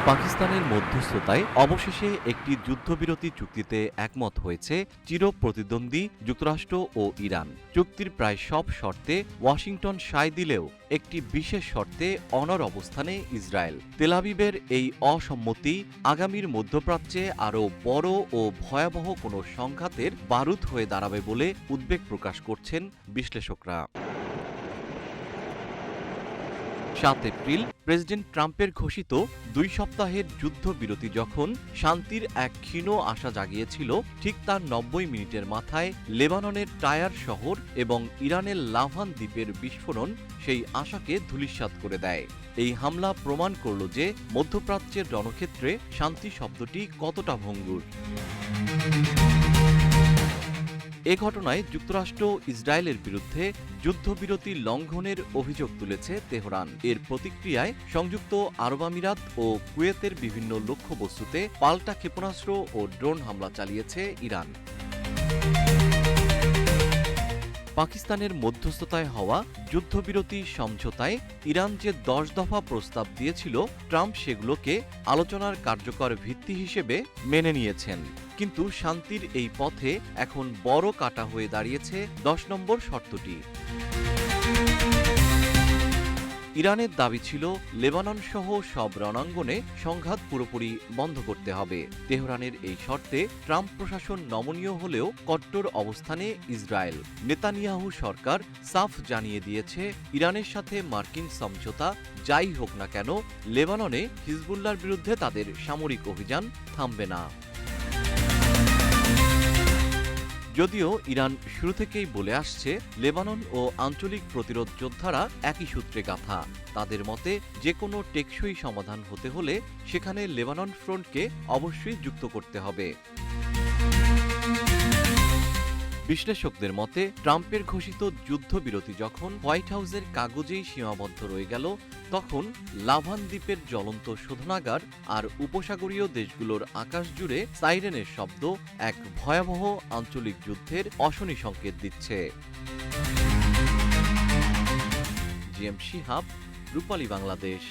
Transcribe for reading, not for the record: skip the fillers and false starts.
পাকিস্তানের মধ্যস্থতায় অবশেষে একটি যুদ্ধবিরতি চুক্তিতে একমত হয়েছে চিরপ্রতিদ্বন্দ্বী যুক্তরাষ্ট্র ও ইরান। চুক্তির প্রায় সব শর্তে ওয়াশিংটন সায় দিলেও একটি বিশেষ শর্তে অনড় অবস্থানে ইসরায়েল। তেল আবিবের এই অসম্মতি আগামীর মধ্যপ্রাচ্যে আরও বড় ও ভয়াবহ কোনো সংঘাতের বারুদ হয়ে দাঁড়াবে বলে উদ্বেগ প্রকাশ করছেন বিশ্লেষকরা। ৭ এপ্রিল প্রেসিডেন্ট ট্রাম্পের ঘোষিত ২ সপ্তাহের যুদ্ধবিরতি যখন শান্তির এক ক্ষীণ আশা জাগিয়েছিল, ঠিক তার ৯০ মিনিটের মাথায় লেবাননের টায়ার শহর এবং ইরানের লাভান দ্বীপের বিস্ফোরণ সেই আশাকে ধূলিসাৎ করে দেয়। এই হামলা প্রমাণ করল যে মধ্যপ্রাচ্যের রণক্ষেত্রে শান্তি শব্দটি কতটা ভঙ্গুর। এ ঘটনায় যুক্তরাষ্ট্র ইসরায়েলের বিরুদ্ধে যুদ্ধবিরতি লঙ্ঘনের অভিযোগ তুলেছে তেহরান। এর প্রতিক্রিয়ায় সংযুক্ত আরব আমিরাত ও কুয়েতের বিভিন্ন লক্ষ্যবস্তুতে পাল্টা ক্ষেপণাস্ত্র ও ড্রোন হামলা চালিয়েছে ইরান। পাকিস্তানের মধ্যস্থতায় হওয়া যুদ্ধবিরতি সমঝোতায় ইরান যে ১০ দফা প্রস্তাব দিয়েছিল, ট্রাম্প সেগুলোকে আলোচনার কার্যকর ভিত্তি হিসেবে মেনে নিয়েছেন। কিন্তু শান্তির এই পথে এখন বড় কাঁটা হয়ে দাঁড়িয়েছে ১০ নম্বর শর্তটি। ইরানের দাবি ছিল লেবানন সহ সব রণাঙ্গনে সংঘাত পুরোপুরি বন্ধ করতে হবে। তেহরানের এই শর্তে ট্রাম্প প্রশাসন নমনীয় হলেও কট্টর অবস্থানে ইসরায়েল। নেতানিয়াহু সরকার সাফ জানিয়ে দিয়েছে, ইরানের সাথে মার্কিন সমঝোতা যাই হোক না কেন, লেবাননে হিজবুল্লাহর বিরুদ্ধে তাদের সামরিক অভিযান থামবে না। যদিও ইরান শুরু থেকেই বলে আসছে, লেবানন ও আঞ্চলিক প্রতিরোধ যোদ্ধারা একই সূত্রে গাঁথা। তাদের মতে যে কোনো টেকসই সমাধান হতে হলে সেখানে লেবানন ফ্রন্টকে অবশ্যই যুক্ত করতে হবে। বিশ্লেষকদের মতে ট্রাম্পের ঘোষিত যুদ্ধবিরতি যখন হোয়াইট হাউসের কাগজেই সীমাবদ্ধ রয়ে গেল, তখন লাভান দ্বীপের জ্বলন্ত শোধনাগার আর উপসাগরীয় দেশগুলোর আকাশ জুড়ে সাইরেনের শব্দ এক ভয়াবহ আঞ্চলিক যুদ্ধের অশনি সংকেত দিচ্ছে। জিএম শিহাব, রূপালী বাংলাদেশ।